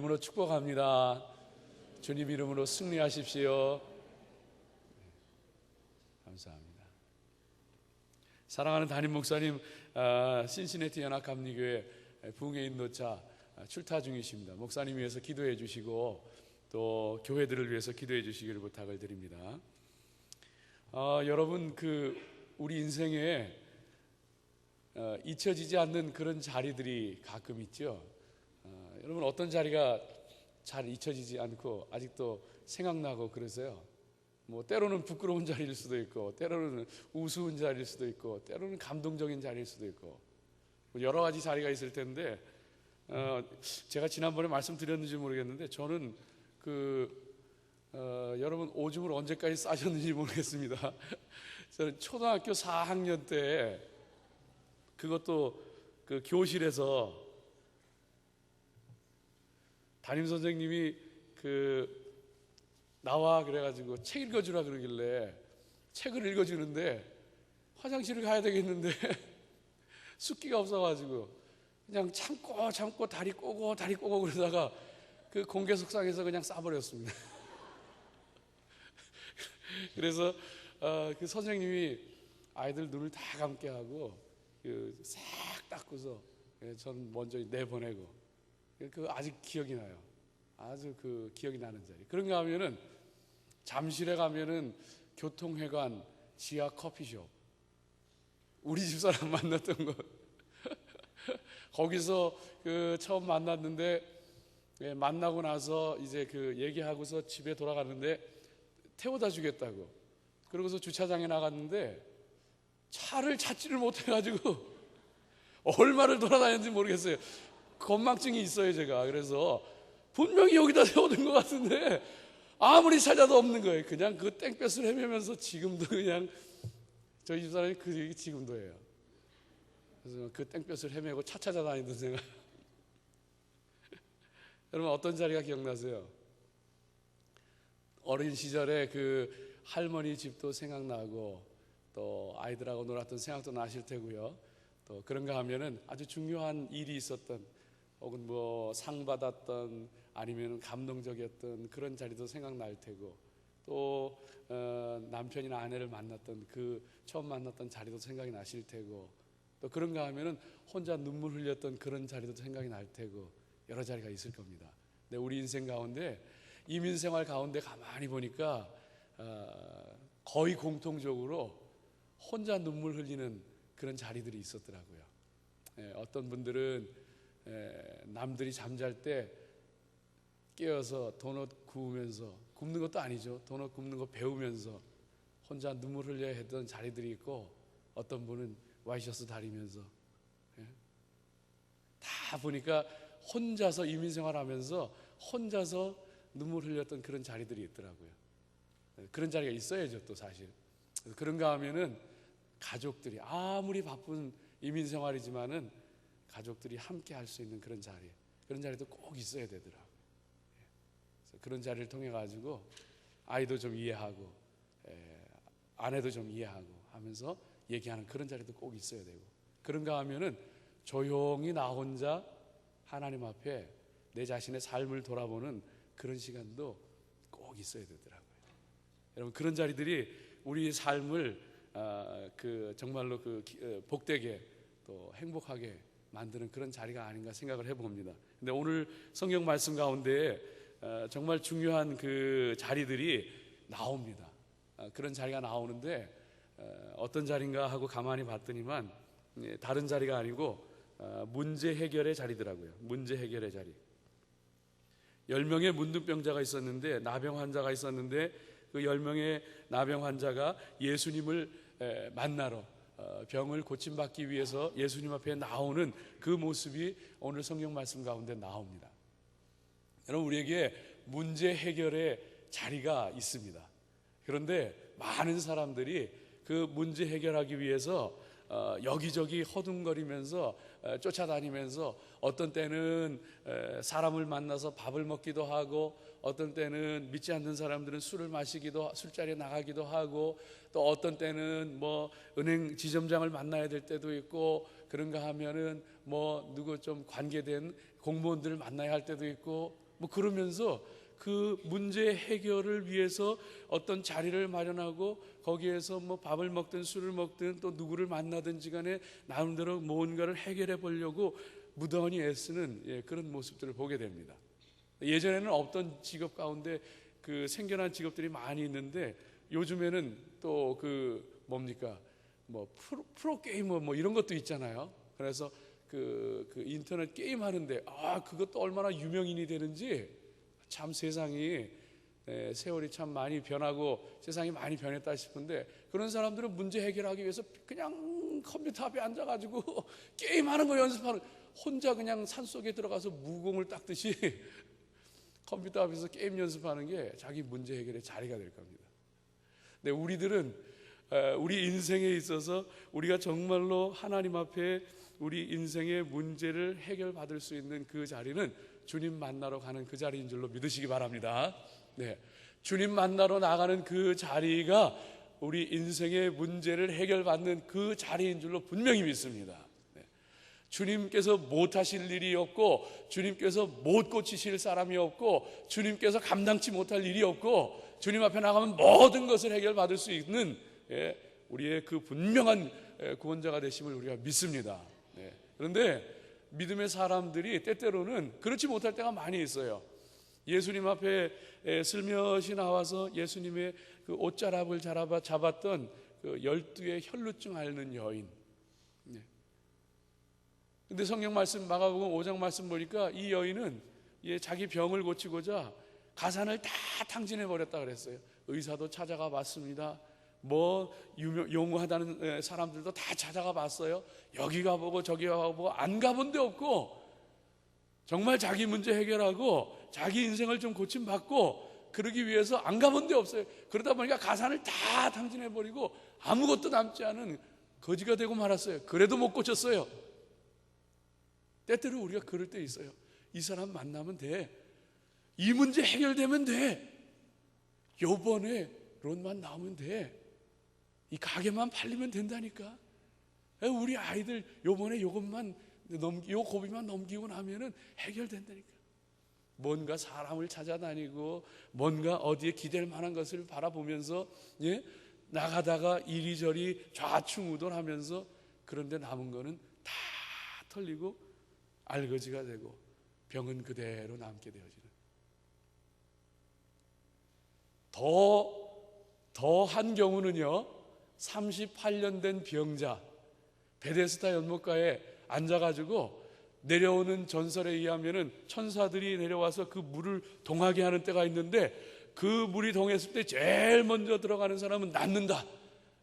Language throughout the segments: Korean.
이름으로 축복합니다. 주님 이름으로 승리하십시오. 감사합니다. 사랑하는 담임 목사님, 신시내티 연합감리교회 부흥회 인도차 출타 중이십니다. 목사님 위해서 기도해 주시고 또 교회들을 위해서 기도해 주시기를 부탁을 드립니다. 여러분, 우리 인생에 잊혀지지 않는 그런 자리들이 가끔 있죠. 여러분, 어떤 자리가 잘 잊혀지지 않고 아직도 생각나고 그러세요? 때로는 부끄러운 자리일 수도 있고, 때로는 우스운 자리일 수도 있고, 때로는 감동적인 자리일 수도 있고, 여러 가지 자리가 있을 텐데, 제가 지난번에 말씀드렸는지 모르겠는데, 저는 여러분 오줌을 언제까지 싸셨는지 모르겠습니다. 저는 초등학교 4학년 때, 그것도 교실에서 담임 선생님이 나와 그래가지고 책 읽어주라 그러길래 책을 읽어주는데 화장실을 가야 되겠는데 숫기가 없어가지고 그냥 참고 다리 꼬고 그러다가 공개 석상에서 그냥 싸버렸습니다. 그래서 선생님이 아이들 눈을 다 감게 하고 싹 닦고서 전 먼저 내보내고, 아직 기억이 나요. 아주 기억이 나는 자리. 그런가 하면은 잠실에 가면은 교통회관 지하 커피숍, 우리 집사람 만났던 거 거기서 처음 만났는데, 만나고 나서 이제 얘기하고서 집에 돌아가는데 태워다 주겠다고, 그러고서 주차장에 나갔는데 차를 찾지를 못해가지고 얼마를 돌아다녔는지 모르겠어요. 건망증이 있어요, 제가. 그래서 분명히 여기다 세워둔 것 같은데 아무리 찾아도 없는 거예요. 그냥 땡볕을 헤매면서 지금도 그냥 저희 집사람이 얘기 지금도 해요. 그래서 땡볕을 헤매고 차 찾아다니던 생각. 여러분, 어떤 자리가 기억나세요? 어린 시절에 할머니 집도 생각나고 또 아이들하고 놀았던 생각도 나실 테고요. 또 그런가 하면은 아주 중요한 일이 있었던, 혹은 상 받았던, 아니면 감동적이었던 그런 자리도 생각날 테고, 또 남편이나 아내를 만났던 처음 만났던 자리도 생각이 나실 테고, 또 그런가 하면은 혼자 눈물 흘렸던 그런 자리도 생각이 날 테고, 여러 자리가 있을 겁니다. 근데 우리 인생 가운데, 이민생활 가운데 가만히 보니까 거의 공통적으로 혼자 눈물 흘리는 그런 자리들이 있었더라고요. 어떤 분들은 남들이 잠잘 때 깨어서 도넛 구우면서, 굽는 것도 아니죠, 도넛 굽는 거 배우면서 혼자 눈물 흘려야 했던 자리들이 있고, 어떤 분은 와이셔츠 다리면서, 다 보니까 혼자서 이민생활하면서 혼자서 눈물 흘렸던 그런 자리들이 있더라고요. 그런 자리가 있어야죠, 또 사실. 그런가 하면은 가족들이, 아무리 바쁜 이민생활이지만은 가족들이 함께 할 수 있는 그런 자리도 꼭 있어야 되더라고요. 그래서 그런 자리를 통해 가지고 아이도 좀 이해하고, 아내도 좀 이해하고 하면서 얘기하는 그런 자리도 꼭 있어야 되고, 그런가 하면은 조용히 나 혼자 하나님 앞에 내 자신의 삶을 돌아보는 그런 시간도 꼭 있어야 되더라고요. 여러분, 그런 자리들이 우리 삶을 정말로 복되게 또 행복하게 만드는 그런 자리가 아닌가 생각을 해봅니다. 근데 오늘 성경 말씀 가운데 정말 중요한 자리들이 나옵니다. 그런 자리가 나오는데 어떤 자리인가 하고 가만히 봤더니만 다른 자리가 아니고 문제 해결의 자리더라고요. 문제 해결의 자리. 10명의 문둥병자가 있었는데, 나병 환자가 있었는데, 그 10명의 나병 환자가 예수님을 만나러, 병을 고침받기 위해서 예수님 앞에 나오는 그 모습이 오늘 성경 말씀 가운데 나옵니다. 여러분, 우리에게 문제 해결의 자리가 있습니다. 그런데 많은 사람들이 그 문제 해결하기 위해서 여기저기 허둥거리면서 쫓아다니면서, 어떤 때는 사람을 만나서 밥을 먹기도 하고, 어떤 때는 믿지 않는 사람들은 술을 마시기도, 술자리에 나가기도 하고, 또 어떤 때는 은행 지점장을 만나야 될 때도 있고, 그런가 하면은 누구 좀 관계된 공무원들을 만나야 할 때도 있고, 뭐 그러면서 그 문제 해결을 위해서 어떤 자리를 마련하고 거기에서 뭐 밥을 먹든 술을 먹든 또 누구를 만나든지 간에 나름대로 뭔가를 해결해 보려고 무던히 애쓰는 그런 모습들을 보게 됩니다. 예전에는 없던 직업 가운데 그 생겨난 직업들이 많이 있는데 요즘에는 또 그 뭡니까 뭐 프로게이머 뭐 이런 것도 있잖아요. 그래서 그 인터넷 게임 하는데 그것도 얼마나 유명인이 되는지 참 세상이 세월이 참 많이 변하고 세상이 많이 변했다 싶은데 그런 사람들은 문제 해결하기 위해서 그냥 컴퓨터 앞에 앉아가지고 게임하는 거 연습하는 혼자 그냥 산속에 들어가서 무공을 닦듯이 컴퓨터 앞에서 게임 연습하는 게 자기 문제 해결의 자리가 될 겁니다. 근데 우리들은 우리 인생에 있어서 우리가 정말로 하나님 앞에 우리 인생의 문제를 해결받을 수 있는 그 자리는 주님 만나러 가는 그 자리인 줄로 믿으시기 바랍니다. 네, 주님 만나러 나가는 그 자리가 우리 인생의 문제를 해결받는 그 자리인 줄로 분명히 믿습니다. 네, 주님께서 못하실 일이 없고 주님께서 못 고치실 사람이 없고 주님께서 감당치 못할 일이 없고 주님 앞에 나가면 모든 것을 해결받을 수 있는 우리의 그 분명한 구원자가 되심을 우리가 믿습니다. 네, 그런데 믿음의 사람들이 때때로는 그렇지 못할 때가 많이 있어요. 예수님 앞에 슬며시 나와서 예수님의 그 옷자락을 잡았던 그 12의 혈루증 앓는 여인. 근데 성경 말씀 마가복음 5장 말씀 보니까 이 여인은 자기 병을 고치고자 가산을 다 탕진해 버렸다 그랬어요. 의사도 찾아가 봤습니다. 뭐 용하다는 사람들도 다 찾아가 봤어요. 여기 가보고 저기 가보고 안 가본 데 없고 정말 자기 문제 해결하고 자기 인생을 좀 고침받고 그러기 위해서 안 가본 데 없어요. 그러다 보니까 가산을 다 탕진해버리고 아무것도 남지 않은 거지가 되고 말았어요. 그래도 못 고쳤어요. 때때로 우리가 그럴 때 있어요. 이 사람 만나면 돼. 이 문제 해결되면 돼. 요번에 론만 나오면 돼. 이 가게만 팔리면 된다니까. 우리 아이들 요번에 요것만 요 고비만 넘기고 나면은 해결된다니까. 뭔가 사람을 찾아다니고 뭔가 어디에 기댈 만한 것을 바라보면서 나가다가 이리저리 좌충우돌하면서 그런데 남은 거는 다 털리고 알거지가 되고 병은 그대로 남게 되어지는. 더한 경우는요, 38년 된 병자 베데스다 연못가에 앉아가지고 내려오는 전설에 의하면은 천사들이 내려와서 그 물을 동하게 하는 때가 있는데 그 물이 동했을 때 제일 먼저 들어가는 사람은 낫는다.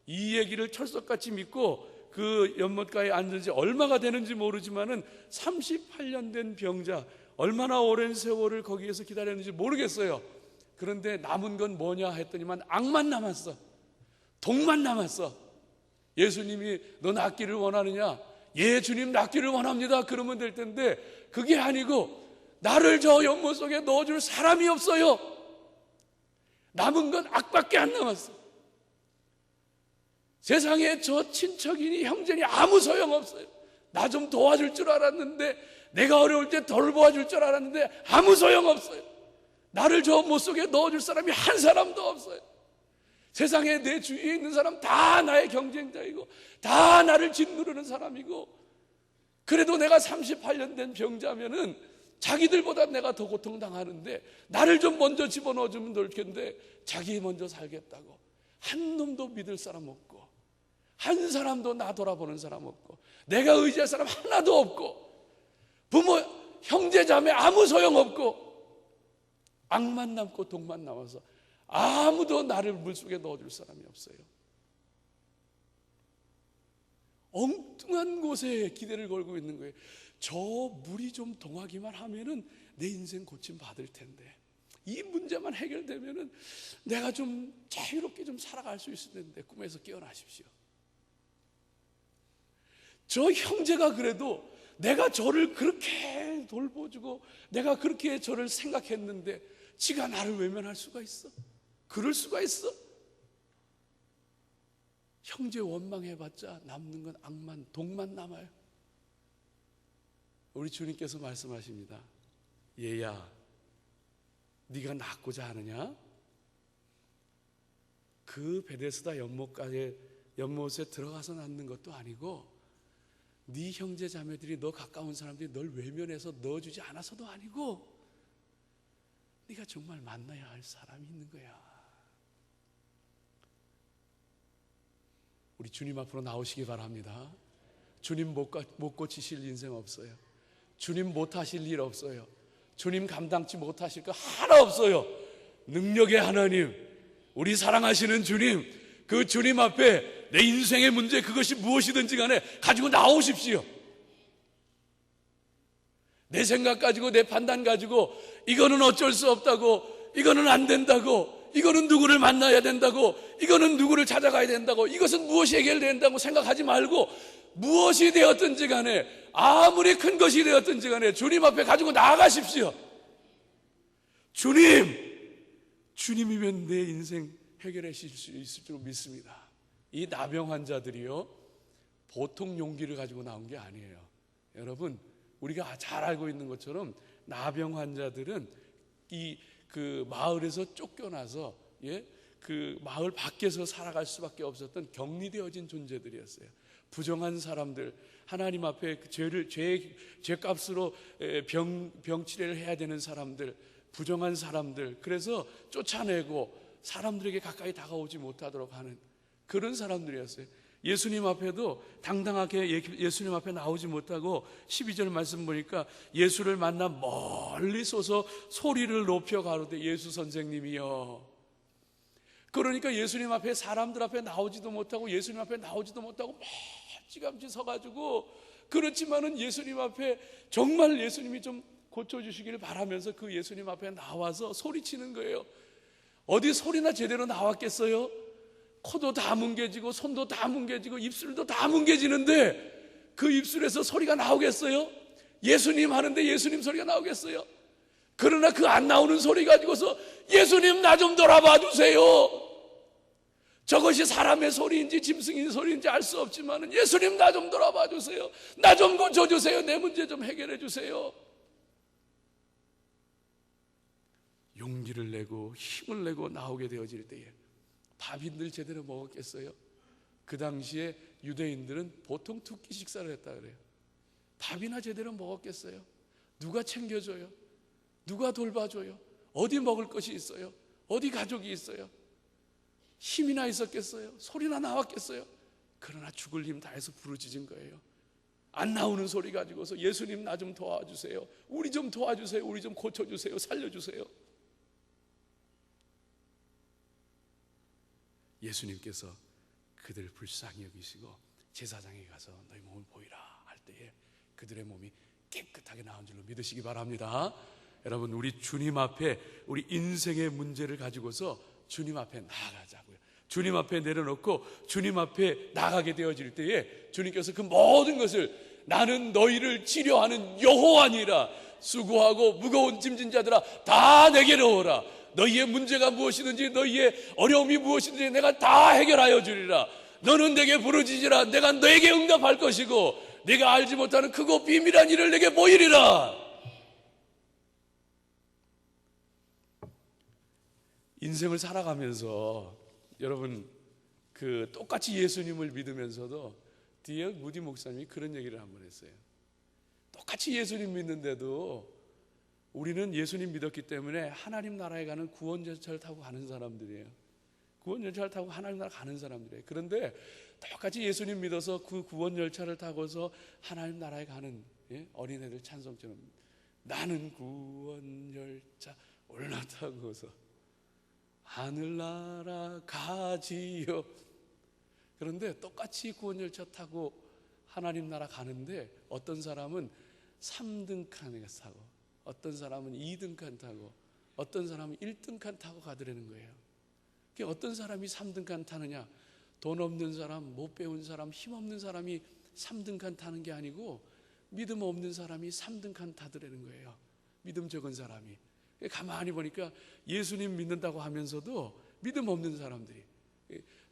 이 얘기를 철석같이 믿고 그 연못가에 앉은 지 얼마가 되는지 모르지만은 38년 된 병자 얼마나 오랜 세월을 거기에서 기다렸는지 모르겠어요. 그런데 남은 건 뭐냐 했더니만 악만 남았어. 독만 남았어. 예수님이 너 낫기를 원하느냐? 예, 주님 낫기를 원합니다. 그러면 될 텐데 그게 아니고 나를 저 연못 속에 넣어줄 사람이 없어요. 남은 건 악밖에 안 남았어. 세상에 저 친척이니 형제니 아무 소용없어요. 나 좀 도와줄 줄 알았는데 내가 어려울 때 돌보아줄 줄 알았는데 아무 소용없어요. 나를 저 못 속에 넣어줄 사람이 한 사람도 없어요. 세상에 내 주위에 있는 사람 다 나의 경쟁자이고 다 나를 짓누르는 사람이고 그래도 내가 38년 된 병자면은 자기들보다 내가 더 고통당하는데 나를 좀 먼저 집어넣어주면 될 텐데 자기 먼저 살겠다고 한 놈도 믿을 사람 없고 한 사람도 나 돌아보는 사람 없고 내가 의지할 사람 하나도 없고 부모 형제 자매 아무 소용없고 악만 남고 독만 남아서 아무도 나를 물속에 넣어줄 사람이 없어요. 엉뚱한 곳에 기대를 걸고 있는 거예요. 저 물이 좀 동하기만 하면은 내 인생 고침 받을 텐데 이 문제만 해결되면은 내가 좀 자유롭게 좀 살아갈 수 있을 텐데 꿈에서 깨어나십시오. 저 형제가 그래도 내가 저를 그렇게 돌보주고 내가 그렇게 저를 생각했는데 지가 나를 외면할 수가 있어? 그럴 수가 있어? 형제 원망해봤자 남는 건 악만, 독만 남아요. 우리 주님께서 말씀하십니다. 얘야, 네가 낳고자 하느냐? 그 베데스다 연못에 들어가서 낳는 것도 아니고 네 형제 자매들이 너 가까운 사람들이 널 외면해서 넣어주지 않아서도 아니고 네가 정말 만나야 할 사람이 있는 거야. 우리 주님 앞으로 나오시기 바랍니다. 주님 못 고치실 인생 없어요. 주님 못하실 일 없어요. 주님 감당치 못하실 거 하나 없어요. 능력의 하나님, 우리 사랑하시는 주님, 그 주님 앞에 내 인생의 문제 그것이 무엇이든지 간에 가지고 나오십시오. 내 생각 가지고 내 판단 가지고 이거는 어쩔 수 없다고, 이거는 안 된다고, 이거는 누구를 만나야 된다고, 이거는 누구를 찾아가야 된다고, 이것은 무엇이 해결된다고 생각하지 말고 무엇이 되었든지 간에, 아무리 큰 것이 되었든지 간에 주님 앞에 가지고 나아가십시오. 주님이면 내 인생 해결해 주실 수 있을 줄 믿습니다. 이 나병 환자들이요, 보통 용기를 가지고 나온 게 아니에요. 여러분, 우리가 잘 알고 있는 것처럼 나병 환자들은 그 마을에서 쫓겨나서 그 마을 밖에서 살아갈 수밖에 없었던 격리되어진 존재들이었어요. 부정한 사람들, 하나님 앞에 죄값으로 병치레를 해야 되는 사람들, 부정한 사람들, 그래서 쫓아내고 사람들에게 가까이 다가오지 못하도록 하는 그런 사람들이었어요. 예수님 앞에도 당당하게 예수님 앞에 나오지 못하고 12절 말씀 보니까 예수를 만나 멀리 서서 소리를 높여 가로되 예수 선생님이여. 그러니까 예수님 앞에, 사람들 앞에 나오지도 못하고 예수님 앞에 나오지도 못하고 멀찌감치 서가지고, 그렇지만은 예수님 앞에 정말 예수님이 좀 고쳐주시기를 바라면서 그 예수님 앞에 나와서 소리치는 거예요. 어디 소리나 제대로 나왔겠어요? 코도 다 뭉개지고 손도 다 뭉개지고 입술도 다 뭉개지는데 그 입술에서 소리가 나오겠어요? 예수님 하는데 예수님 소리가 나오겠어요? 그러나 그 안 나오는 소리 가지고서 예수님 나 좀 돌아봐 주세요. 저것이 사람의 소리인지 짐승의 소리인지 알 수 없지만 예수님 나 좀 돌아봐 주세요. 나 좀 고쳐주세요. 내 문제 좀 해결해 주세요. 용기를 내고 힘을 내고 나오게 되어질 때에 밥인들 제대로 먹었겠어요? 그 당시에 유대인들은 보통 두 끼 식사를 했다 그래요. 밥이나 제대로 먹었겠어요? 누가 챙겨줘요? 누가 돌봐줘요? 어디 먹을 것이 있어요? 어디 가족이 있어요? 힘이나 있었겠어요? 소리나 나왔겠어요? 그러나 죽을 힘 다해서 부르짖은 거예요. 안 나오는 소리 가지고서 예수님 나 좀 도와주세요. 우리 좀 도와주세요. 우리 좀 고쳐주세요. 살려주세요. 예수님께서 그들을 불쌍히 여기시고 제사장에 가서 너희 몸을 보이라 할 때에 그들의 몸이 깨끗하게 나온 줄로 믿으시기 바랍니다. 여러분, 우리 주님 앞에 우리 인생의 문제를 가지고서 주님 앞에 나아가자고요. 주님 앞에 내려놓고 주님 앞에 나가게 되어질 때에 주님께서 그 모든 것을 나는 너희를 치료하는 여호와니라, 수고하고 무거운 짐진 자들아 다 내게로 오라. 너희의 문제가 무엇이든지 너희의 어려움이 무엇이든지 내가 다 해결하여 주리라. 너는 내게 부르짖으라. 내가 너에게 응답할 것이고 네가 알지 못하는 크고 비밀한 일을 내게 보이리라. 인생을 살아가면서 여러분, 그 똑같이 예수님을 믿으면서도 D.L. 무디 목사님이 그런 얘기를 한번 했어요. 똑같이 예수님 믿는데도 우리는 예수님 믿었기 때문에 하나님 나라에 가는 구원 열차를 타고 가는 사람들이에요. 구원 열차를 타고 하나님 나라 가는 사람들이에요. 그런데 똑같이 예수님 믿어서 그 구원 열차를 타고서 하나님 나라에 가는 어린애들 찬송처럼 나는 구원 열차 올라타고서 하늘나라 가지요. 그런데 똑같이 구원 열차 타고 하나님 나라 가는데 어떤 사람은 3등 칸에 타고, 어떤 사람은 2등 칸 타고, 어떤 사람은 1등 칸 타고 가더라는 거예요. 어떤 사람이 3등 칸 타느냐? 돈 없는 사람, 못 배운 사람, 힘 없는 사람이 3등 칸 타는 게 아니고 믿음 없는 사람이 3등 칸 타더라는 거예요. 믿음 적은 사람이. 가만히 보니까 예수님 믿는다고 하면서도 믿음 없는 사람들이.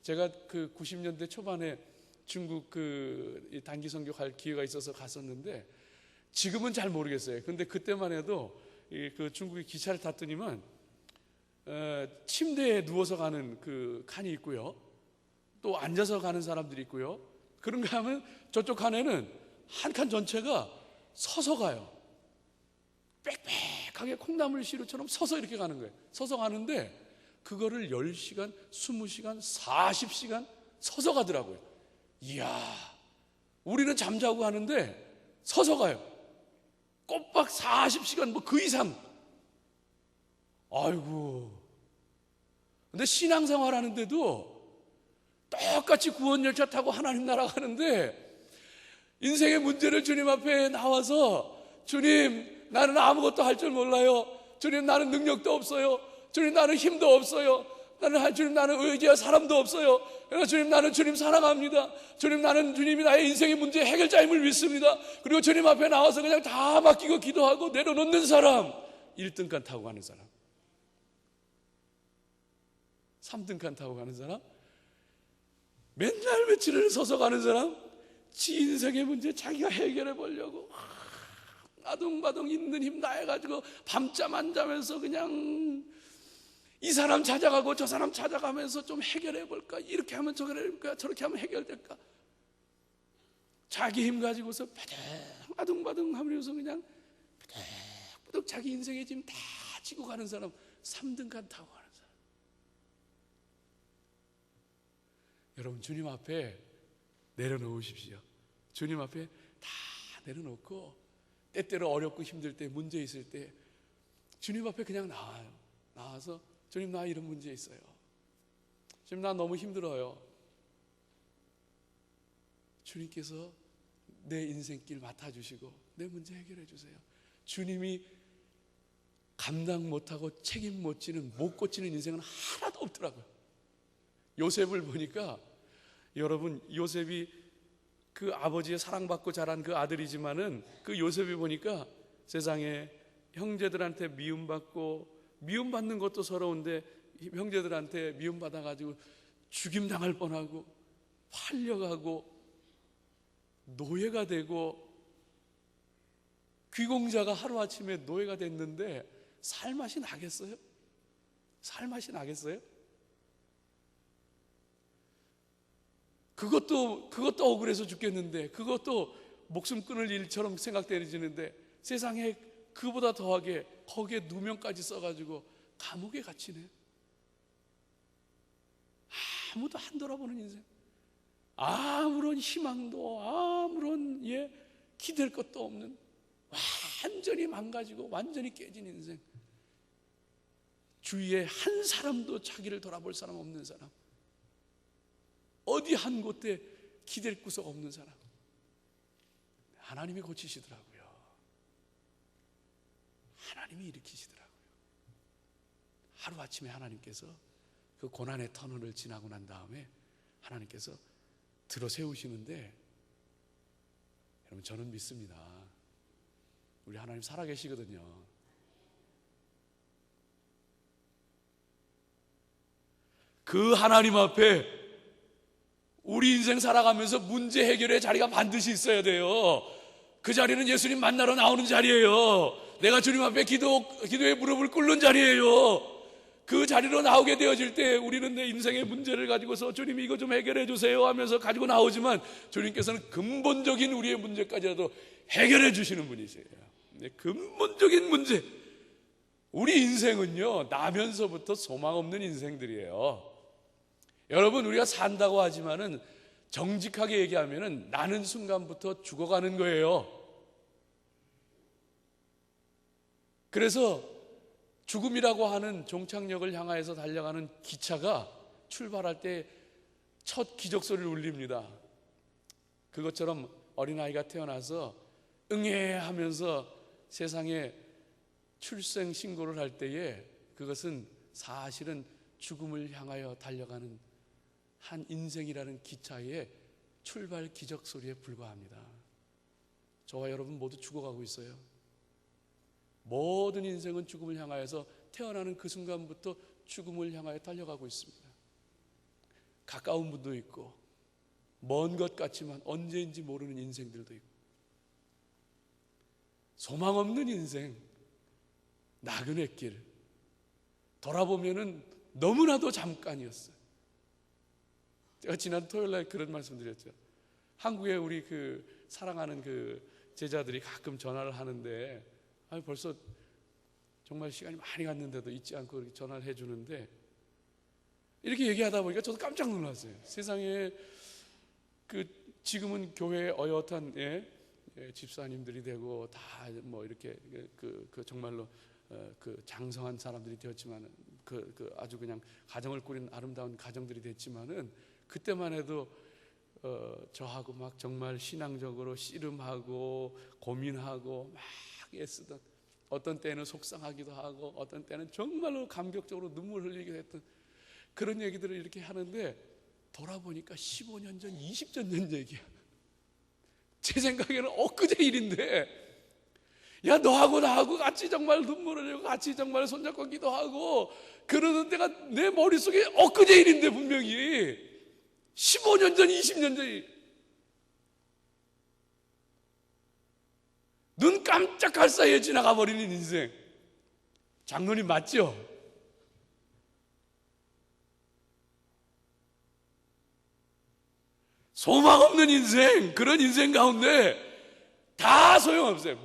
제가 그 90년대 초반에 중국 그 단기 선교할 기회가 있어서 갔었는데 지금은 잘 모르겠어요. 근데 그때만 해도 그 중국에 기차를 탔더니만 침대에 누워서 가는 그 칸이 있고요. 또 앉아서 가는 사람들이 있고요. 그런가 하면 저쪽 칸에는 한 칸 전체가 서서 가요. 빽빽하게 콩나물 시루처럼 서서 이렇게 가는 거예요. 서서 가는데 그거를 10시간, 20시간, 40시간 서서 가더라고요. 이야, 우리는 잠자고 가는데 서서 가요. 꼬박 40시간 뭐 그 이상. 아이고. 근데 신앙생활 하는데도 똑같이 구원열차 타고 하나님 나라 가는데 인생의 문제를 주님 앞에 나와서 주님, 나는 아무것도 할 줄 몰라요. 주님, 나는 능력도 없어요. 주님, 나는 힘도 없어요. 주님, 나는 의지할 사람도 없어요. 그러나 주님, 나는 주님 사랑합니다. 주님, 나는 주님이 나의 인생의 문제 해결자임을 믿습니다. 그리고 주님 앞에 나와서 그냥 다 맡기고 기도하고 내려놓는 사람, 1등칸 타고 가는 사람, 3등칸 타고 가는 사람, 맨날 며칠을 서서 가는 사람, 지 인생의 문제 자기가 해결해 보려고 아둥바둥 있는 힘 다해가지고 밤잠 안 자면서 그냥 이 사람 찾아가고 저 사람 찾아가면서 좀 해결해 볼까, 이렇게 하면 저렇게 해볼까, 저렇게 하면 해결될까, 자기 힘 가지고서 바득 아둥바둥 하면서 그냥 바득 자기 인생의 짐 다 지고 가는 사람, 3등칸 타고 가는 사람. 여러분, 주님 앞에 내려놓으십시오. 주님 앞에 다 내려놓고 때때로 어렵고 힘들 때, 문제 있을 때 주님 앞에 그냥 나와요. 나와서 주님, 나 이런 문제 있어요. 주님, 나 너무 힘들어요. 주님께서 내 인생길 맡아주시고 내 문제 해결해 주세요. 주님이 감당 못하고 책임 못 지는, 못 고치는 인생은 하나도 없더라고요. 요셉을 보니까, 여러분, 요셉이 그 아버지의 사랑받고 자란 그 아들이지만은 그 요셉이 보니까 세상에 형제들한테 미움받는 것도 서러운데 형제들한테 미움받아가지고 죽임당할 뻔하고 팔려가고 노예가 되고 귀공자가 하루아침에 노예가 됐는데 살맛이 나겠어요? 살맛이 나겠어요? 그것도 억울해서 죽겠는데, 그것도 목숨 끊을 일처럼 생각되어지는데 세상에 그보다 더하게 거기에 누명까지 써가지고 감옥에 갇히네. 아무도 안 돌아보는 인생, 아무런 희망도 아무런 기댈 것도 없는, 완전히 망가지고 완전히 깨진 인생. 주위에 한 사람도 자기를 돌아볼 사람 없는 사람, 어디 한 곳에 기댈 구석 없는 사람, 하나님이 고치시더라고요. 하나님이 일으키시더라고요. 하루아침에 하나님께서 그 고난의 터널을 지나고 난 다음에 하나님께서 들어 세우시는데, 여러분, 저는 믿습니다. 우리 하나님 살아계시거든요. 그 하나님 앞에 우리 인생 살아가면서 문제 해결의 자리가 반드시 있어야 돼요. 그 자리는 예수님 만나러 나오는 자리예요. 내가 주님 앞에 기도의 무릎을 꿇는 자리예요. 그 자리로 나오게 되어질 때 우리는 내 인생의 문제를 가지고서 주님 이거 좀 해결해 주세요 하면서 가지고 나오지만, 주님께서는 근본적인 우리의 문제까지라도 해결해 주시는 분이세요. 근본적인 문제. 우리 인생은요, 나면서부터 소망 없는 인생들이에요. 여러분, 우리가 산다고 하지만은 정직하게 얘기하면은 나는 순간부터 죽어가는 거예요. 그래서 죽음이라고 하는 종착역을 향하여서 달려가는 기차가 출발할 때 첫 기적소리를 울립니다. 그것처럼 어린아이가 태어나서 응애 하면서 세상에 출생 신고를 할 때에 그것은 사실은 죽음을 향하여 달려가는 한 인생이라는 기차의 출발 기적소리에 불과합니다. 저와 여러분 모두 죽어가고 있어요. 모든 인생은 죽음을 향하여서 태어나는 그 순간부터 죽음을 향하여 달려가고 있습니다. 가까운 분도 있고 먼 것 같지만 언제인지 모르는 인생들도 있고, 소망 없는 인생, 나그네 길, 돌아보면은 너무나도 잠깐이었어요. 제가 지난 토요일 날 그런 말씀 드렸죠. 한국에 우리 그 사랑하는 그 제자들이 가끔 전화를 하는데 벌써 정말 시간이 많이 갔는데도 잊지 않고 이렇게 전화를 해주는데, 이렇게 얘기하다 보니까 저도 깜짝 놀랐어요. 세상에 그 지금은 교회에 어엿한 집사님들이 되고 다 뭐 이렇게 정말로 그 장성한 사람들이 되었지만은 그 아주 그냥 가정을 꾸린 아름다운 가정들이 됐지만은, 그때만 해도 저하고 막 정말 신앙적으로 씨름하고 고민하고 막 애쓰던, 어떤 때는 속상하기도 하고 어떤 때는 정말로 감격적으로 눈물 흘리게 했던 그런 얘기들을 이렇게 하는데, 돌아보니까 15년 전, 20년 전 얘기야. 제 생각에는 엊그제 일인데, 야, 너하고 나하고 같이 정말 눈물 흘리고 같이 정말 손잡고 기도하고 그러는 때가 내 머릿속에 엊그제 일인데, 분명히 15년 전, 20년 전. 눈 깜짝할 사이에 지나가 버리는 인생. 장로님 맞죠? 소망 없는 인생, 그런 인생 가운데 다 소용없어요.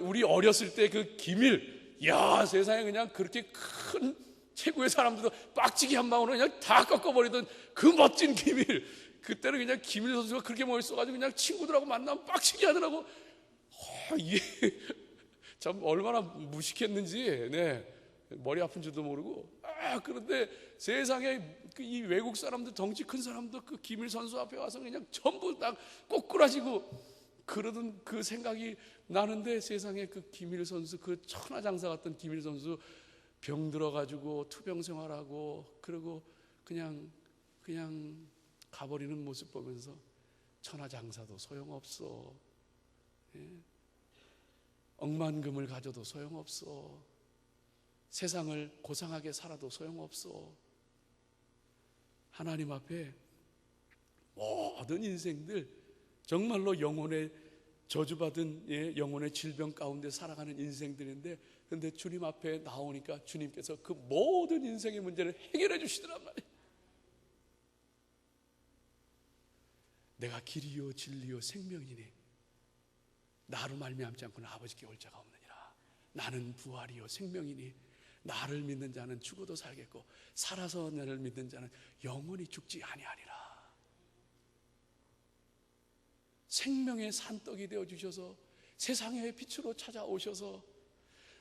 우리 어렸을 때 그 기밀, 야, 세상에 그냥 그렇게 큰 최고의 사람들도 빡치기 한 방으로 그냥 다 꺾어버리던 그 멋진 기밀. 그때는 그냥 김일 선수가 그렇게 멋있어가지고 그냥 친구들하고 만나면 빡치게 하더라고. 이게 참 얼마나 무식했는지, 머리 아픈 줄도 모르고. 그런데 세상에 이 외국 사람들, 덩치 큰 사람도 그 김일 선수 앞에 와서 그냥 전부 다 꼬꾸라지고 그러던 그 생각이 나는데, 세상에 그 김일 선수, 그 천하장사 같던 김일 선수 병 들어가지고 투병 생활하고 그러고 그냥 가버리는 모습 보면서, 천하장사도 소용없어, 억만금을 가져도 소용없어, 세상을 고상하게 살아도 소용없어. 하나님 앞에 모든 인생들 정말로 영혼의 저주받은 영혼의 질병 가운데 살아가는 인생들인데, 그런데 주님 앞에 나오니까 주님께서 그 모든 인생의 문제를 해결해 주시더란 말이에요. 내가 길이요 진리요 생명이니 나로 말미암지 않고는 아버지께 올 자가 없느니라. 나는 부활이요 생명이니 나를 믿는 자는 죽어도 살겠고 살아서 나를 믿는 자는 영원히 죽지 아니하리라. 생명의 산떡이 되어주셔서 세상의 빛으로 찾아오셔서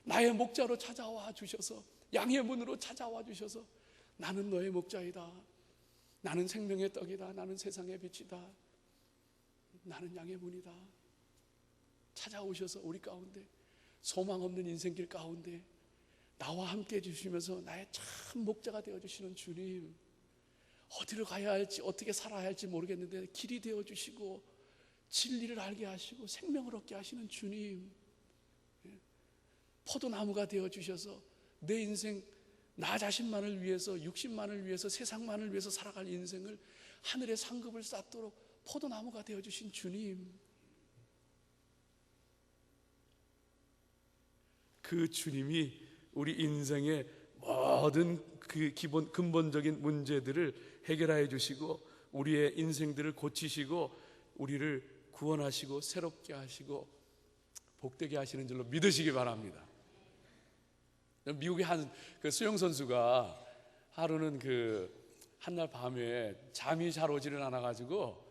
나의 목자로 찾아와 주셔서 양의 문으로 찾아와 주셔서, 나는 너의 목자이다, 나는 생명의 떡이다, 나는 세상의 빛이다, 나는 양의 문이다 찾아오셔서 우리 가운데 소망 없는 인생길 가운데 나와 함께 해주시면서 나의 참 목자가 되어주시는 주님, 어디로 가야 할지 어떻게 살아야 할지 모르겠는데 길이 되어주시고 진리를 알게 하시고 생명을 얻게 하시는 주님, 포도나무가 되어주셔서 내 인생, 나 자신만을 위해서, 육신만을 위해서, 세상만을 위해서 살아갈 인생을 하늘의 상급을 쌓도록 포도나무가 되어주신 주님, 그 주님이 우리 인생의 모든 그 근본적인 문제들을 해결해 주시고 우리의 인생들을 고치시고 우리를 구원하시고 새롭게 하시고 복되게 하시는 줄로 믿으시기 바랍니다. 미국의 한 그 수영 선수가 하루는 그 한날 밤에 잠이 잘 오지를 않아가지고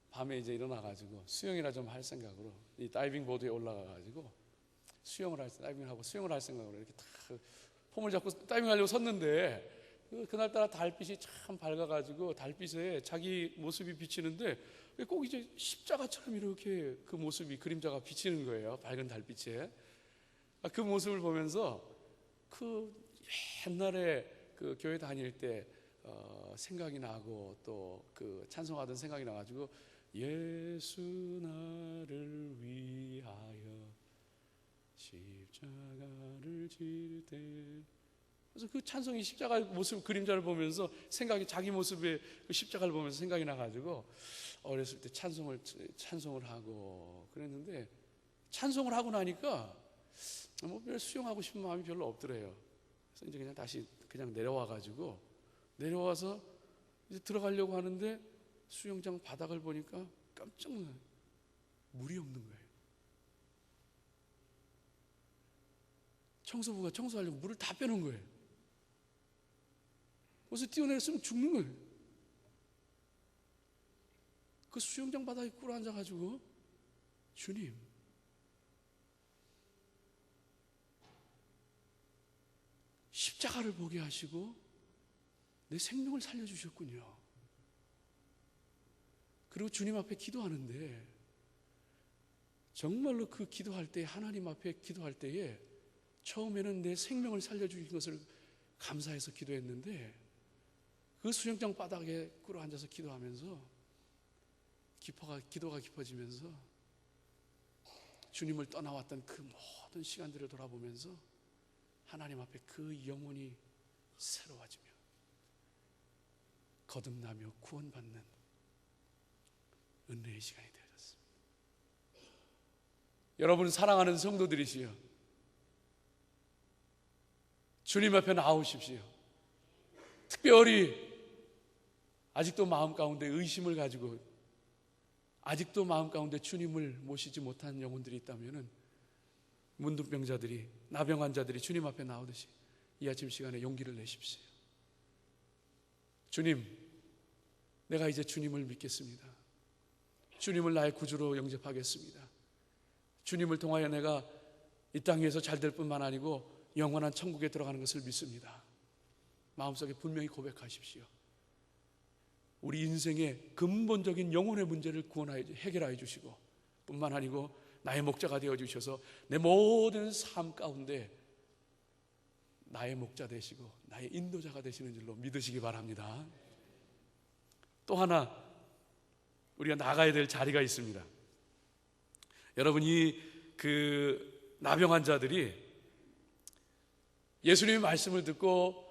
밤에 이제 일어나가지고 수영이나 좀 할 생각으로 이 다이빙 보드에 올라가가지고 수영을 할 생각으로 이렇게 딱 폼을 잡고 다이빙하려고 섰는데, 그날따라 달빛이 참 밝아가지고 달빛에 자기 모습이 비치는데 꼭 이제 십자가처럼 이렇게 그 모습이, 그림자가 비치는 거예요. 밝은 달빛에. 그 모습을 보면서 그 옛날에 그 교회 다닐 때 생각이 나고 또 그 찬송하던 생각이 나가지고, 예수 나를 위하여 십자가를 질 때, 그래서 그 찬송이 십자가 모습 그림자를 보면서 생각이, 자기 모습의 그 십자가를 보면서 생각이 나가지고 어렸을 때 찬송을 하고 그랬는데, 찬송을 하고 나니까 별 수영하고 싶은 마음이 별로 없더래요. 그래서 이제 그냥 다시 그냥 내려와서 이제 들어가려고 하는데 수영장 바닥을 보니까 깜짝 놀라요. 물이 없는 거예요. 청소부가 청소하려고 물을 다 빼놓은 거예요. 그래서 뛰어내렸으면 죽는 거예요. 그 수영장 바닥에 꿇어 앉아가지고 주님, 십자가를 보게 하시고 내 생명을 살려주셨군요. 그리고 주님 앞에 기도하는데 정말로 그 기도할 때, 하나님 앞에 기도할 때에 처음에는 내 생명을 살려주신 것을 감사해서 기도했는데 그 수영장 바닥에 꿇어 앉아서 기도하면서 기도가 깊어지면서 주님을 떠나왔던 그 모든 시간들을 돌아보면서 하나님 앞에 그 영혼이 새로워지며 거듭나며 구원받는 은혜의 시간이 되어졌습니다. 여러분 사랑하는 성도들이시여, 주님 앞에 나오십시오. 특별히 아직도 마음 가운데 의심을 가지고 아직도 마음 가운데 주님을 모시지 못한 영혼들이 있다면 문둥병자들이, 나병 환자들이 주님 앞에 나오듯이 이 아침 시간에 용기를 내십시오. 주님, 내가 이제 주님을 믿겠습니다. 주님을 나의 구주로 영접하겠습니다. 주님을 통하여 내가 이 땅에서 잘 될 뿐만 아니고 영원한 천국에 들어가는 것을 믿습니다. 마음속에 분명히 고백하십시오. 우리 인생의 근본적인 영혼의 문제를 해결하여 주시고 뿐만 아니고 나의 목자가 되어 주셔서 내 모든 삶 가운데 나의 목자 되시고 나의 인도자가 되시는 줄로 믿으시기 바랍니다. 또 하나 우리가 나가야 될 자리가 있습니다. 여러분, 그 나병 환자들이 예수님의 말씀을 듣고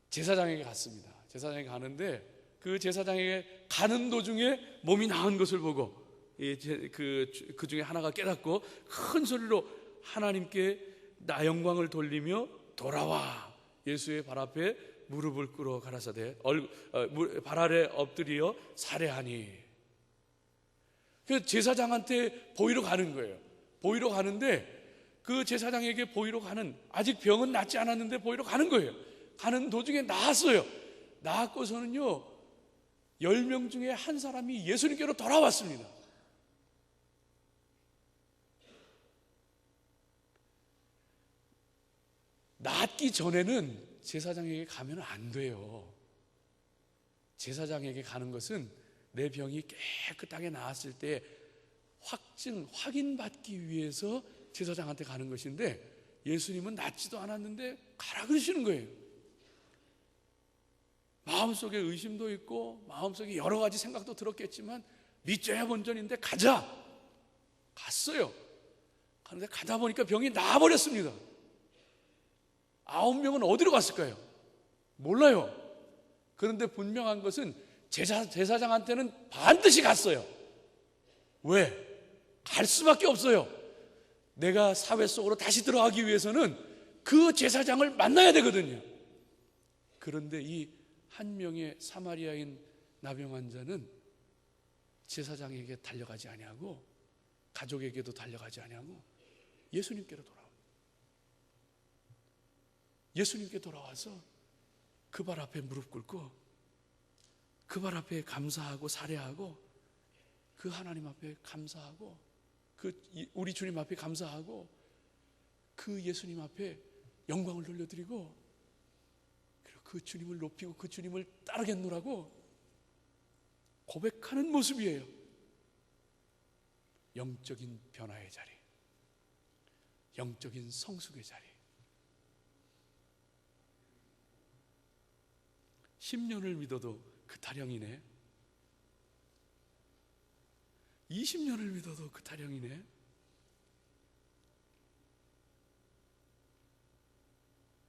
제사장에게 갔습니다. 제사장에 가는데 그 제사장에게 가는 도중에 몸이 나은 것을 보고 그 중에 하나가 깨닫고 큰 소리로 하나님께 나 영광을 돌리며 돌아와 예수의 발 앞에 무릎을 꿇어 가라사대 발 아래 엎드려 살해하니. 그 제사장한테 보이러 가는 거예요. 보이러 가는데 그 제사장에게 보이러 가는, 아직 병은 낫지 않았는데 보이러 가는 거예요. 가는 도중에 나았어요. 나았고서는요 10명 중에 한 사람이 예수님께로 돌아왔습니다. 낫기 전에는 제사장에게 가면 안 돼요. 제사장에게 가는 것은 내 병이 깨끗하게 나았을 때 확인받기 위해서 제사장한테 가는 것인데 예수님은 낫지도 않았는데 가라 그러시는 거예요. 마음속에 의심도 있고 마음속에 여러 가지 생각도 들었겠지만 믿져야 본전인데 가자. 갔어요. 그런데 가다 보니까 병이 나아버렸습니다. 9명은 어디로 갔을까요? 몰라요. 그런데 분명한 것은 제사장한테는 반드시 갔어요. 왜? 갈 수밖에 없어요. 내가 사회 속으로 다시 들어가기 위해서는 그 제사장을 만나야 되거든요. 그런데 이 한 명의 사마리아인 나병 환자는 제사장에게 달려가지 아니하고 가족에게도 달려가지 아니하고 예수님께로 돌아와요. 예수님께 돌아와서 그 발 앞에 무릎 꿇고 그 발 앞에 감사하고 살해하고 그 하나님 앞에 감사하고 우리 주님 앞에 감사하고 그 예수님 앞에 영광을 돌려드리고 그리고 그 주님을 높이고 그 주님을 따르겠노라고 고백하는 모습이에요. 영적인 변화의 자리, 영적인 성숙의 자리. 10년을 믿어도 그 타령이네. 20년을 믿어도 그 타령이네.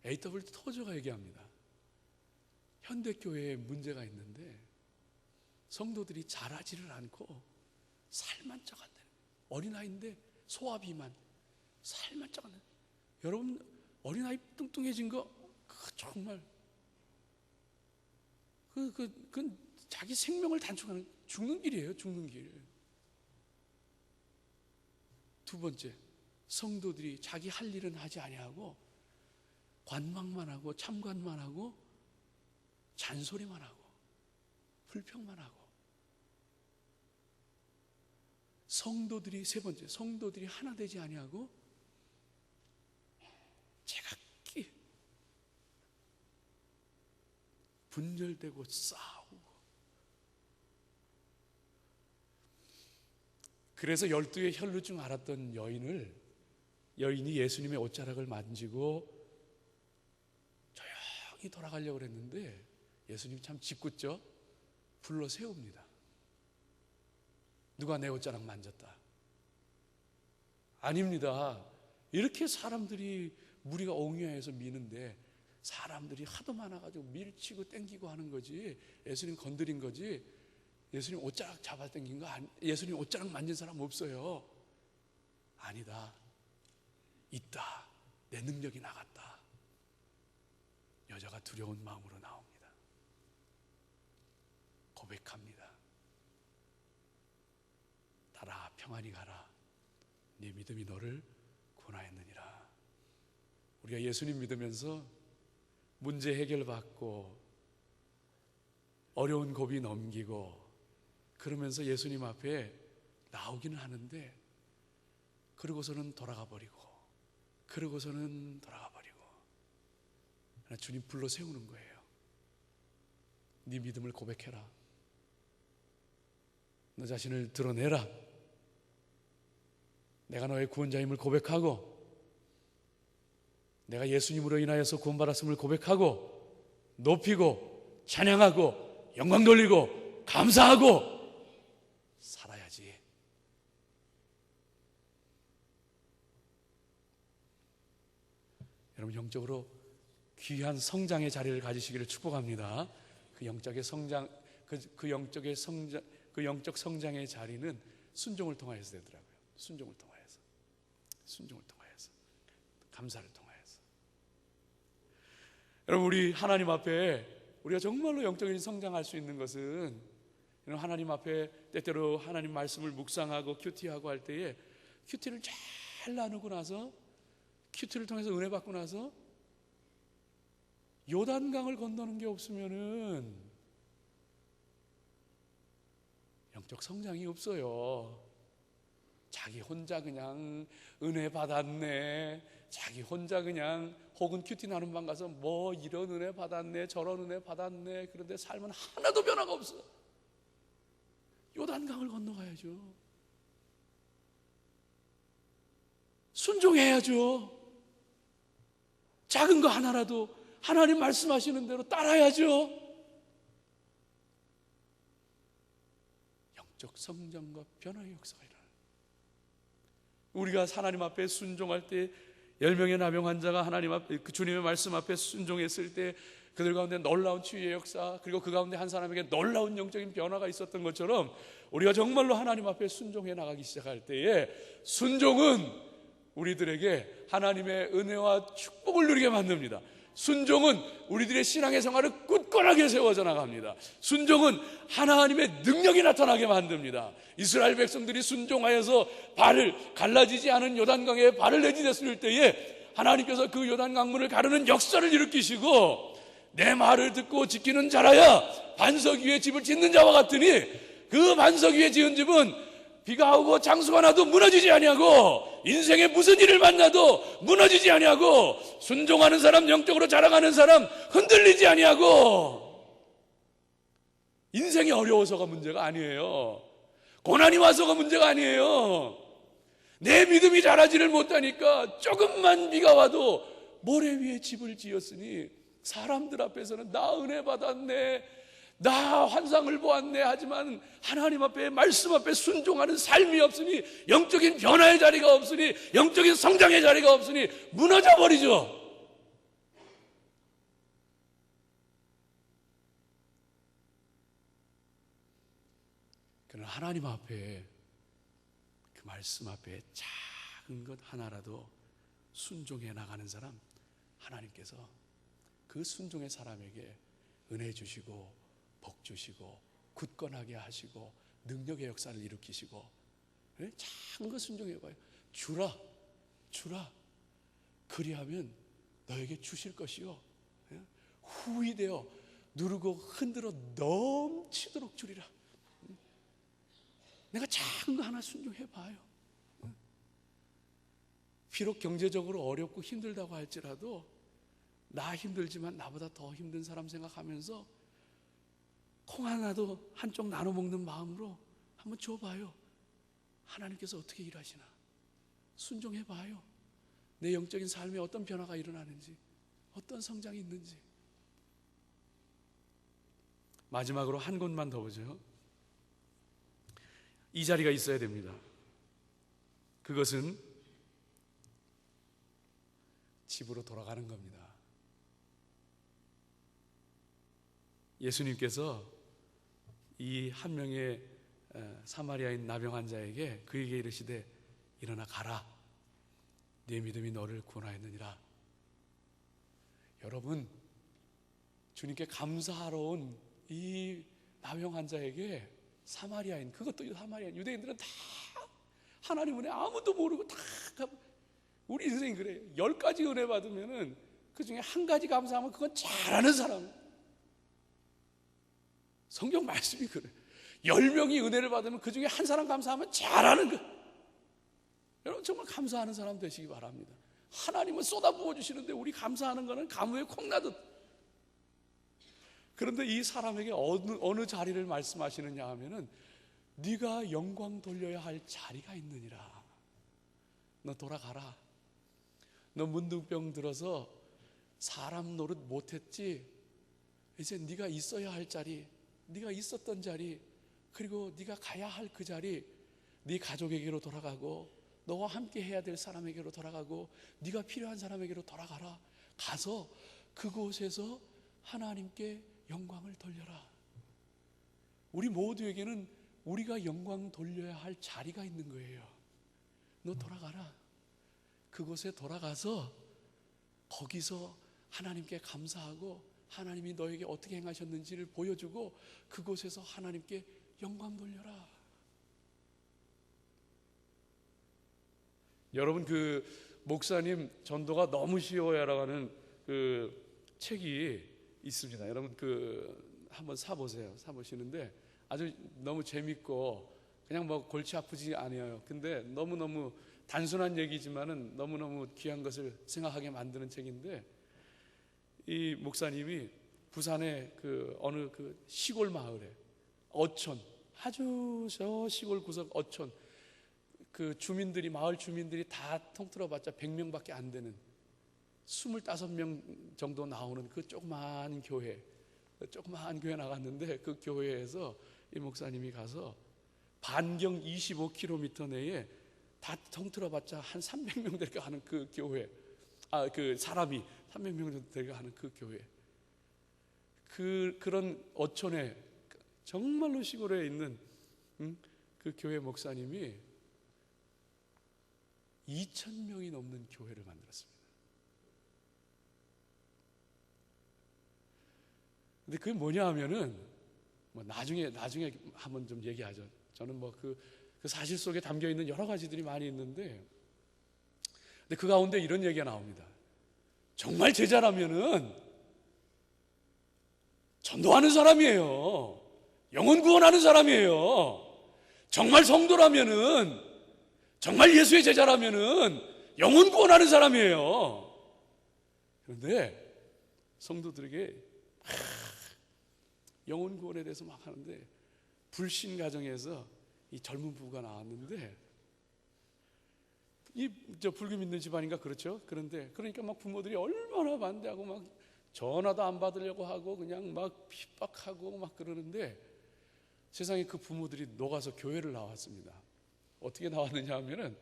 A.W. 토저가 얘기합니다. 현대교회에 문제가 있는데 성도들이 자라지를 않고 살만 쪄간다는 거예요. 어린아이인데 소화비만 살만 쪄간다는 거예요. 여러분 어린아이 뚱뚱해진 거 정말 그건 자기 생명을 단축하는 죽는 길이에요. 죽는 길. 두 번째, 성도들이 자기 할 일은 하지 아니하고 관망만 하고 참관만 하고 잔소리만 하고 불평만 하고. 성도들이 세 번째, 성도들이 하나 되지 아니하고 제각기 분열되고 싸우고. 그래서 12의 혈루증 앓았던 여인이 예수님의 옷자락을 만지고 조용히 돌아가려고 했는데 예수님 참 짓궂죠? 불러 세웁니다. 누가 내 옷자락 만졌다? 아닙니다. 이렇게 사람들이 무리가 옹여해서 미는데 사람들이 하도 많아가지고 밀치고 땡기고 하는 거지, 예수님 건드린 거지, 예수님 옷자락 잡아 당긴 거 예수님 옷자락 만진 사람 없어요. 아니다. 있다. 내 능력이 나갔다. 여자가 두려운 마음으로 나옵니다. 고백합니다. 달아, 평안히 가라. 네 믿음이 너를 구원하였느니라. 우리가 예수님 믿으면서 문제 해결받고 어려운 고비 넘기고 그러면서 예수님 앞에 나오기는 하는데, 그러고서는 돌아가 버리고 주님 불러 세우는 거예요. 네 믿음을 고백해라. 너 자신을 드러내라. 내가 너의 구원자임을 고백하고, 내가 예수님으로 인하여서 구원받았음을 고백하고, 높이고 찬양하고 영광 돌리고 감사하고 살아야지. 여러분, 영적으로 귀한 성장의 자리를 가지시기를 축복합니다. 그 영적 성장의 자리는 순종을 통하여서 되더라고요. 순종을 통하여서, 감사를 통하여서. 여러분, 우리 하나님 앞에 우리가 정말로 영적인 성장할 수 있는 것은, 하나님 앞에 때때로 하나님 말씀을 묵상하고 큐티하고 할 때에 큐티를 잘 나누고 나서, 큐티를 통해서 은혜 받고 나서 요단강을 건너는 게 없으면은 영적 성장이 없어요. 자기 혼자 그냥 은혜 받았네, 자기 혼자 그냥, 혹은 큐티 나눔 방 가서 뭐 이런 은혜 받았네 저런 은혜 받았네, 그런데 삶은 하나도 변화가 없어. 요단강을 건너가야죠. 순종해야죠. 작은 거 하나라도 하나님 말씀하시는 대로 따라야죠. 영적 성장과 변화의 역사가 일어나요. 우리가 하나님 앞에 순종할 때 10명의 나병 환자가 하나님 앞에, 그 주님의 말씀 앞에 순종했을 때 그들 가운데 놀라운 치유의 역사, 그리고 그 가운데 한 사람에게 놀라운 영적인 변화가 있었던 것처럼, 우리가 정말로 하나님 앞에 순종해 나가기 시작할 때에 순종은 우리들에게 하나님의 은혜와 축복을 누리게 만듭니다. 순종은 우리들의 신앙의 생활을 굳건하게 세워져 나갑니다. 순종은 하나님의 능력이 나타나게 만듭니다. 이스라엘 백성들이 순종하여서 발을, 갈라지지 않은 요단강에 발을 내디뎠을 때에 하나님께서 그 요단강물을 가르는 역사를 일으키시고, 내 말을 듣고 지키는 자라야 반석 위에 집을 짓는 자와 같으니, 그 반석 위에 지은 집은 비가 오고 장수가 나도 무너지지 아니하고, 인생에 무슨 일을 만나도 무너지지 아니하고, 순종하는 사람, 영적으로 자라가는 사람 흔들리지 아니하고. 인생이 어려워서가 문제가 아니에요. 고난이 와서가 문제가 아니에요. 내 믿음이 자라지를 못하니까 조금만 비가 와도 모래 위에 집을 지었으니 사람들 앞에서는 나 은혜 받았네, 나 환상을 보았네 하지만 하나님 앞에, 말씀 앞에 순종하는 삶이 없으니, 영적인 변화의 자리가 없으니, 영적인 성장의 자리가 없으니 무너져 버리죠. 그러나 하나님 앞에, 그 말씀 앞에 작은 것 하나라도 순종해 나가는 사람, 하나님께서 그 순종의 사람에게 은혜 주시고 복 주시고 굳건하게 하시고 능력의 역사를 일으키시고, 작은 거 순종해봐요. 주라 그리하면 너에게 주실 것이요 후히되어 누르고 흔들어 넘치도록 주리라. 내가 작은 거 하나 순종해봐요. 비록 경제적으로 어렵고 힘들다고 할지라도 나 힘들지만 나보다 더 힘든 사람 생각하면서 콩 하나도 한쪽 나눠 먹는 마음으로 한번 줘봐요. 하나님께서 어떻게 일하시나 순종해봐요. 내 영적인 삶에 어떤 변화가 일어나는지, 어떤 성장이 있는지. 마지막으로 한 곳만 더 보죠. 이 자리가 있어야 됩니다. 그것은 집으로 돌아가는 겁니다. 예수님께서 이 한 명의 사마리아인 나병 환자에게 그에게 이르시되 일어나 가라, 네 믿음이 너를 구원하였느니라. 여러분, 주님께 감사하러 온 이 나병 환자에게 사마리아인, 그것도 사마리아인, 유대인들은 다 하나님 은혜 아무도 모르고 다, 우리 인생이 그래요. 10가지 은혜 받으면은 그 중에 한 가지 감사하면 그건 잘하는 사람. 성경 말씀이 그래요. 10명이 은혜를 받으면 그 중에 한 사람 감사하면 잘하는 거. 여러분 정말 감사하는 사람 되시기 바랍니다. 하나님은 쏟아부어 주시는데 우리 감사하는 거는 가무에 콩나듯. 그런데 이 사람에게 어느 자리를 말씀하시느냐 하면은 네가 영광 돌려야 할 자리가 있느니라. 너 돌아가라. 너 문둥병 들어서 사람 노릇 못했지. 이제 네가 있어야 할 자리, 네가 있었던 자리, 그리고 네가 가야 할 그 자리, 네 가족에게로 돌아가고 너와 함께 해야 될 사람에게로 돌아가고 네가 필요한 사람에게로 돌아가라. 가서 그곳에서 하나님께 영광을 돌려라. 우리 모두에게는 우리가 영광 돌려야 할 자리가 있는 거예요. 너 돌아가라. 그곳에 돌아가서 거기서 하나님께 감사하고 하나님이 너에게 어떻게 행하셨는지를 보여주고 그곳에서 하나님께 영광 돌려라. 여러분, 그 목사님 전도가 너무 쉬워요라고 하는 그 책이 있습니다. 여러분 한번 사보세요. 사보시는데 아주 너무 재밌고 그냥 뭐 골치 아프지 않아요. 근데 너무너무 단순한 얘기지만은 너무너무 귀한 것을 생각하게 만드는 책인데, 이 목사님이 부산의 어느 시골 마을에 어촌, 아주 저 시골 구석 어촌, 마을 주민들이 다 통틀어봤자 100명밖에 안 되는 25명 정도 나오는 그 조그마한 교회 나갔는데, 그 교회에서 이 목사님이 가서 반경 25km 내에 다 통틀어봤자 한 300명 되게 하는 그 교회, 사람이 300명 정도 되게 하는 그 교회, 그런 어촌에 정말로 시골에 있는 그 교회 목사님이 2,000명이 넘는 교회를 만들었습니다. 근데 그게 뭐냐 하면은 뭐 나중에 한번 좀 얘기하죠. 저는 그 사실 속에 담겨 있는 여러 가지들이 많이 있는데, 근데 그 가운데 이런 얘기가 나옵니다. 정말 제자라면은 전도하는 사람이에요. 영혼 구원하는 사람이에요. 정말 성도라면은, 정말 예수의 제자라면은 영혼 구원하는 사람이에요. 그런데 성도들에게 영혼 구원에 대해서 막 하는데, 불신 가정에서 이 젊은 부부가 나왔는데, 저 불교 믿는 집안인가 그렇죠? 그러니까 막 부모들이 얼마나 반대하고 막 전화도 안 받으려고 하고 그냥 막 핍박하고 막 그러는데, 세상에 그 부모들이 녹아서 교회를 나왔습니다. 어떻게 나왔느냐 하면은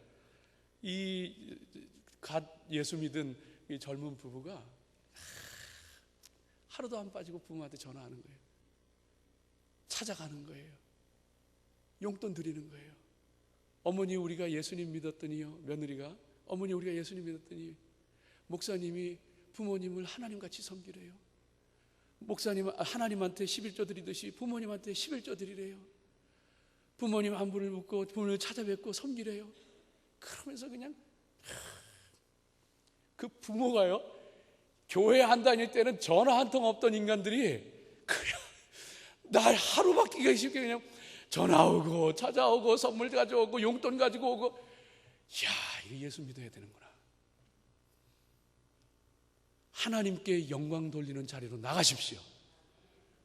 이 갓 예수 믿은 이 젊은 부부가 하루도 안 빠지고 부모한테 전화하는 거예요. 찾아가는 거예요. 용돈 드리는 거예요. 어머니 우리가 예수님 믿었더니요. 며느리가 어머니 우리가 예수님 믿었더니 목사님이 부모님을 하나님같이 섬기래요. 목사님은 하나님한테 11조 드리듯이 부모님한테 11조 드리래요. 부모님 안부를 묻고 부모님을 찾아뵙고 섬기래요. 그러면서 그냥 그 부모가요, 교회 안 다닐 때는 전화 한 통 없던 인간들이 그냥 날 하루 바뀌기 쉽게 그냥 전화 오고 찾아오고 선물 가져오고 용돈 가지고 오고. 이야, 이게 예수 믿어야 되는구나. 하나님께 영광 돌리는 자리로 나가십시오.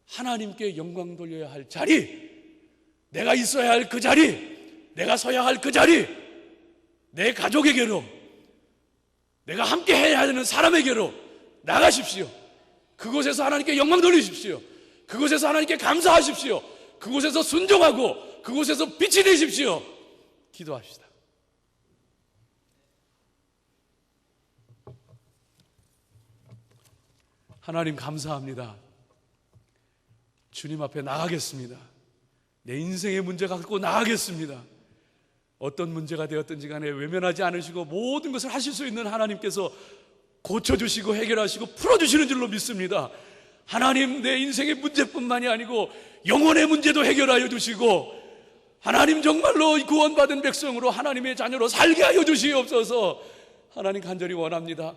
하나님께 영광 돌려야 할 자리, 내가 있어야 할 그 자리, 내가 서야 할 그 자리, 내 가족에게로, 내가 함께 해야 되는 사람에게로 나가십시오. 그곳에서 하나님께 영광 돌리십시오. 그곳에서 하나님께 감사하십시오. 그곳에서 순종하고 그곳에서 빛이 되십시오. 기도합시다. 하나님 감사합니다. 주님 앞에 나가겠습니다. 내 인생의 문제 갖고 나가겠습니다. 어떤 문제가 되었든지 간에 외면하지 않으시고 모든 것을 하실 수 있는 하나님께서 고쳐주시고 해결하시고 풀어주시는 줄로 믿습니다. 하나님, 내 인생의 문제뿐만이 아니고 영혼의 문제도 해결하여 주시고 하나님 정말로 구원받은 백성으로 하나님의 자녀로 살게 하여 주시옵소서. 하나님 간절히 원합니다.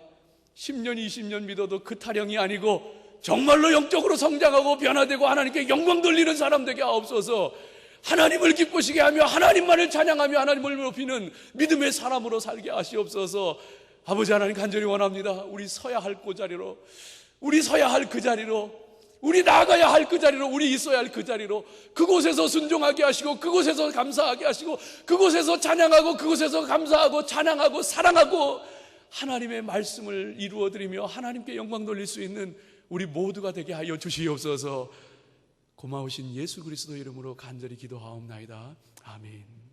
10년 20년 믿어도 그 타령이 아니고 정말로 영적으로 성장하고 변화되고 하나님께 영광 돌리는 사람 되게 하옵소서. 하나님을 기쁘시게 하며 하나님만을 찬양하며 하나님을 높이는 믿음의 사람으로 살게 하시옵소서. 아버지 하나님 간절히 원합니다. 우리 서야 할 그 자리로, 우리 서야 할 그 자리로, 우리 나가야 할 그 자리로, 우리 있어야 할 그 자리로, 그곳에서 순종하게 하시고 그곳에서 감사하게 하시고 그곳에서 찬양하고 그곳에서 감사하고 찬양하고 사랑하고 하나님의 말씀을 이루어드리며 하나님께 영광 돌릴 수 있는 우리 모두가 되게 하여 주시옵소서. 고마우신 예수 그리스도 이름으로 간절히 기도하옵나이다. 아멘.